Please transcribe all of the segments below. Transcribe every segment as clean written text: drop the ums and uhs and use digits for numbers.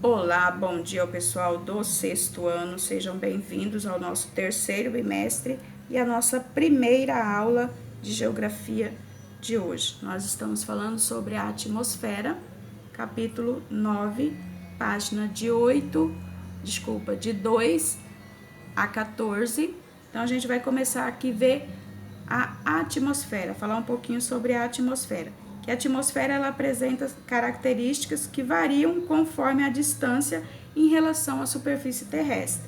Olá, bom dia ao pessoal do sexto ano, sejam bem-vindos ao nosso terceiro bimestre e a nossa primeira aula de geografia de hoje. Nós estamos falando sobre a atmosfera, capítulo 9, página de 2 a 14. Então a gente vai começar aqui a ver a atmosfera, falar um pouquinho sobre a atmosfera. Que a atmosfera ela apresenta características que variam conforme a distância em relação à superfície terrestre.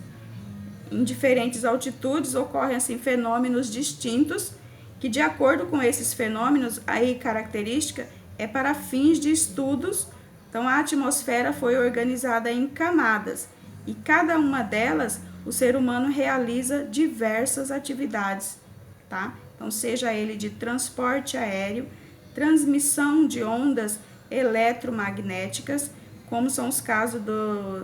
Em diferentes altitudes ocorrem assim fenômenos distintos que, de acordo com esses fenômenos, a característica é para fins de estudos. Então, a atmosfera foi organizada em camadas e cada uma delas o ser humano realiza diversas atividades, tá? Então, seja ele de transporte aéreo, transmissão de ondas eletromagnéticas, como são os casos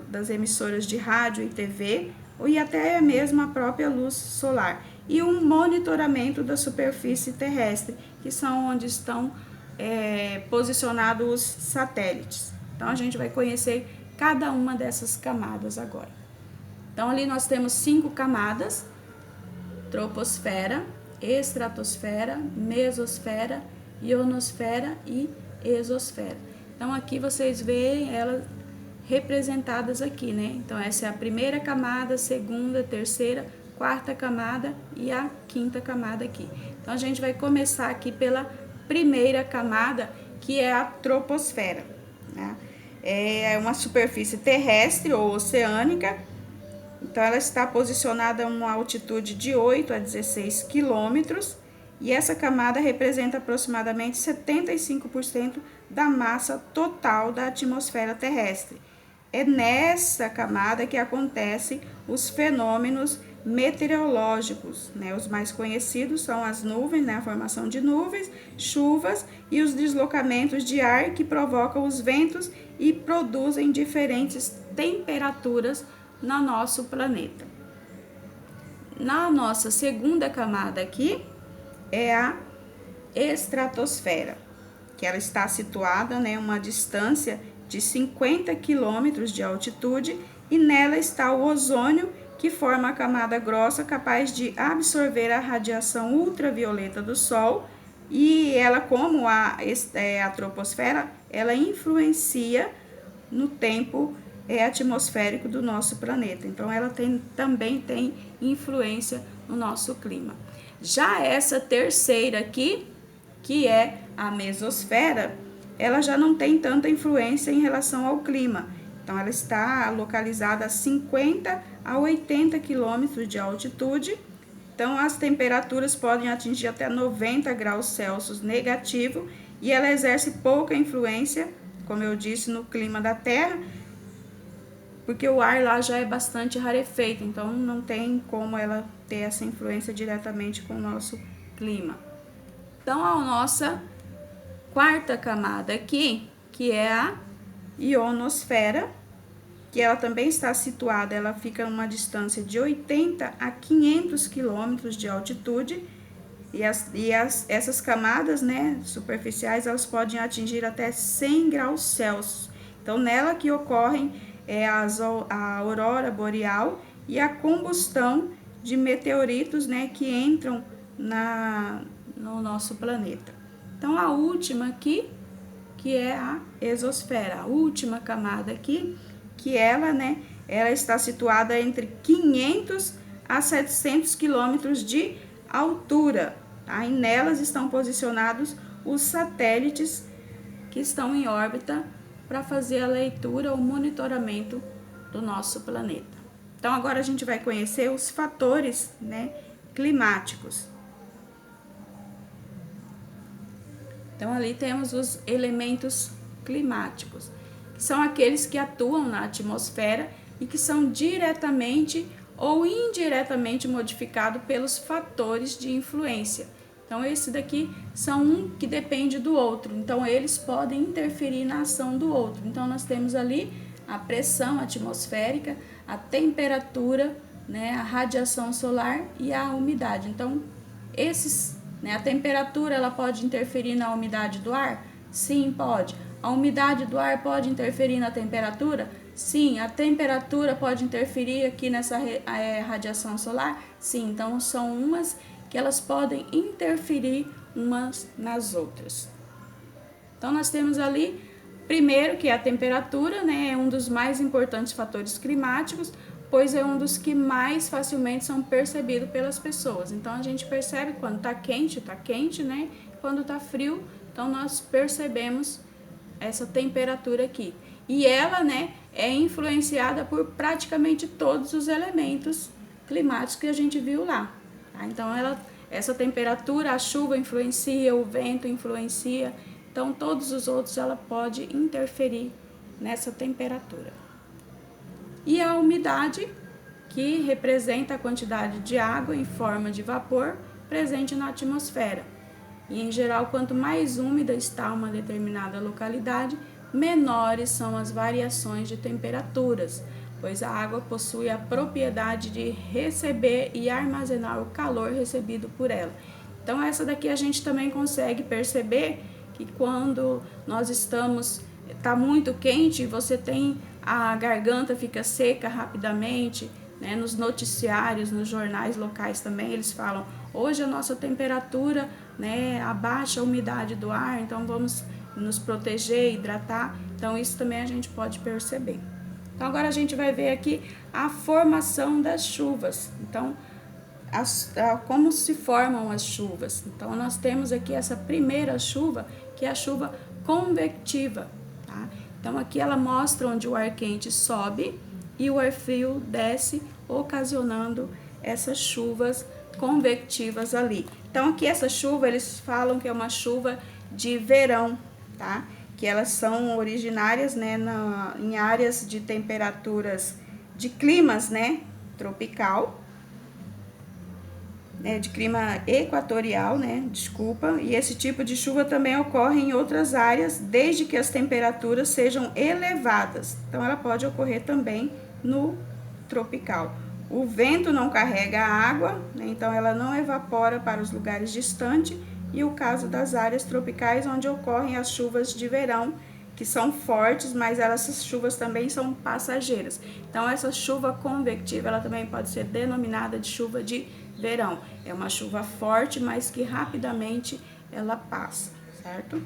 das emissoras de rádio e TV, e até mesmo a própria luz solar, e um monitoramento da superfície terrestre, que são onde estão posicionados os satélites. Então, a gente vai conhecer cada uma dessas camadas agora. Então, ali nós temos 5 camadas: troposfera, estratosfera, mesosfera, ionosfera e exosfera. Então, aqui vocês veem elas representadas aqui, né? Então, essa é a primeira camada, segunda, terceira, quarta camada e a quinta camada aqui. Então, a gente vai começar aqui pela primeira camada, que é a troposfera, né? É uma superfície terrestre ou oceânica. Então, ela está posicionada a uma altitude de 8 a 16 quilômetros e essa camada representa aproximadamente 75% da massa total da atmosfera terrestre. É nessa camada que acontecem os fenômenos meteorológicos, né? Os mais conhecidos são as nuvens, né? A formação de nuvens, chuvas e os deslocamentos de ar que provocam os ventos e produzem diferentes temperaturas no nosso planeta. Na nossa segunda camada aqui é a estratosfera, que ela está situada, né, uma distância de 50 quilômetros de altitude, e nela está o ozônio, que forma a camada grossa capaz de absorver a radiação ultravioleta do Sol, e ela, como a troposfera, ela influencia no tempo atmosférico do nosso planeta. Então, ela também tem influência no nosso clima. Já essa terceira aqui, que é a mesosfera, ela já não tem tanta influência em relação ao clima. Então, ela está localizada a 50 a 80 quilômetros de altitude. Então, as temperaturas podem atingir até 90 graus Celsius negativo e ela exerce pouca influência, como eu disse, no clima da Terra, porque o ar lá já é bastante rarefeito, então não tem como ela ter essa influência diretamente com o nosso clima. Então, a nossa quarta camada aqui, que é a ionosfera, que ela também está situada, ela fica a uma distância de 80 a 500 quilômetros de altitude, essas camadas, né, superficiais, elas podem atingir até 100 graus Celsius. Então, nela que ocorrem a aurora boreal e a combustão de meteoritos, né, que entram no nosso planeta. Então, a última aqui, que é a exosfera, a última camada aqui, que ela está situada entre 500 a 700 quilômetros de altura, tá? E nelas estão posicionados os satélites que estão em órbita para fazer a leitura ou monitoramento do nosso planeta. Então, agora a gente vai conhecer os fatores, né, climáticos. Então, ali temos os elementos climáticos, que são aqueles que atuam na atmosfera e que são diretamente ou indiretamente modificados pelos fatores de influência. Então, esse daqui são um que depende do outro. Então, eles podem interferir na ação do outro. Então, nós temos ali a pressão atmosférica, a temperatura, né, a radiação solar e a umidade. Então, a temperatura ela pode interferir na umidade do ar? Sim, pode. A umidade do ar pode interferir na temperatura? Sim. A temperatura pode interferir aqui nessa radiação solar? Sim. Então, são umas que elas podem interferir umas nas outras. Então, nós temos ali, primeiro, que a temperatura, né, é um dos mais importantes fatores climáticos, pois é um dos que mais facilmente são percebidos pelas pessoas. Então, a gente percebe quando tá quente, né? Quando tá frio, então nós percebemos essa temperatura aqui. E ela, né, é influenciada por praticamente todos os elementos climáticos que a gente viu lá. Tá? Então, essa temperatura, a chuva influencia, o vento influencia. Então, todos os outros ela pode interferir nessa temperatura. E a umidade, que representa a quantidade de água em forma de vapor presente na atmosfera. E, em geral, quanto mais úmida está uma determinada localidade, menores são as variações de temperaturas, pois a água possui a propriedade de receber e armazenar o calor recebido por ela. Então, essa daqui a gente também consegue perceber que quando nós está muito quente, você tem a garganta fica seca rapidamente, né? Nos noticiários, nos jornais locais também, eles falam, hoje a nossa temperatura, né, abaixa a umidade do ar, então vamos nos proteger, hidratar. Então, isso também a gente pode perceber. Então, agora a gente vai ver aqui a formação das chuvas. Então, como se formam as chuvas. Então, nós temos aqui essa primeira chuva, que é a chuva convectiva, tá? Então, aqui ela mostra onde o ar quente sobe e o ar frio desce, ocasionando essas chuvas convectivas ali. Então, aqui essa chuva, eles falam que é uma chuva de verão, tá? Que elas são originárias, né, em áreas de temperaturas, de climas, né, tropical, né, de clima equatorial, né, desculpa, e esse tipo de chuva também ocorre em outras áreas, desde que as temperaturas sejam elevadas. Então, ela pode ocorrer também no tropical. O vento não carrega a água, né, então ela não evapora para os lugares distantes, e o caso das áreas tropicais, onde ocorrem as chuvas de verão, que são fortes, mas essas chuvas também são passageiras. Então, essa chuva convectiva, ela também pode ser denominada de chuva de verão. É uma chuva forte, mas que rapidamente ela passa, certo?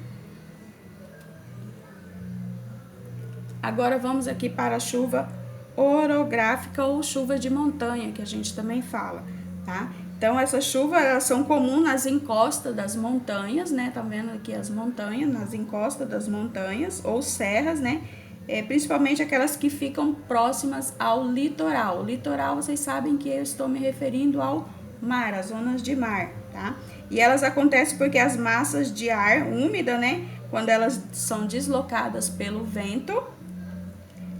Agora vamos aqui para a chuva orográfica ou chuva de montanha, que a gente também fala, tá? Então, essas chuvas, elas são comuns nas encostas das montanhas, né? Tá vendo aqui as montanhas, nas encostas das montanhas ou serras, né? Principalmente aquelas que ficam próximas ao litoral. O litoral, vocês sabem que eu estou me referindo ao mar, as zonas de mar, tá? E elas acontecem porque as massas de ar úmida, né? Quando elas são deslocadas pelo vento,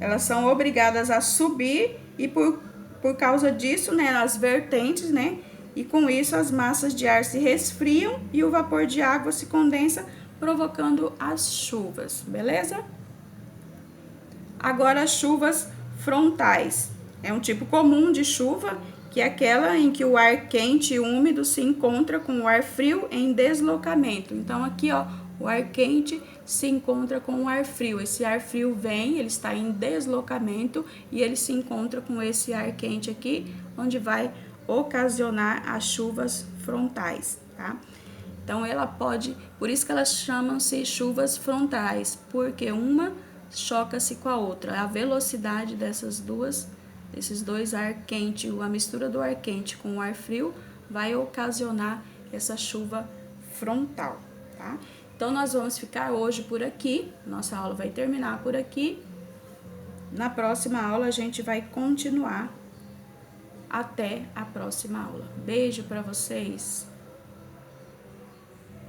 elas são obrigadas a subir e por causa disso, né? As vertentes, né? E com isso as massas de ar se resfriam e o vapor de água se condensa, provocando as chuvas, beleza? Agora, as chuvas frontais. É um tipo comum de chuva, que é aquela em que o ar quente e úmido se encontra com o ar frio em deslocamento. Então, aqui, ó, o ar quente se encontra com o ar frio. Esse ar frio vem, ele está em deslocamento e ele se encontra com esse ar quente aqui, onde vai ocasionar as chuvas frontais, tá? Então, ela pode, por isso que elas chamam-se chuvas frontais, porque uma choca-se com a outra. A velocidade desses dois ar quente, a mistura do ar quente com o ar frio vai ocasionar essa chuva frontal, tá? Então, nós vamos ficar hoje por aqui, nossa aula vai terminar por aqui. Na próxima aula, a gente vai continuar. Até a próxima aula. Beijo para vocês!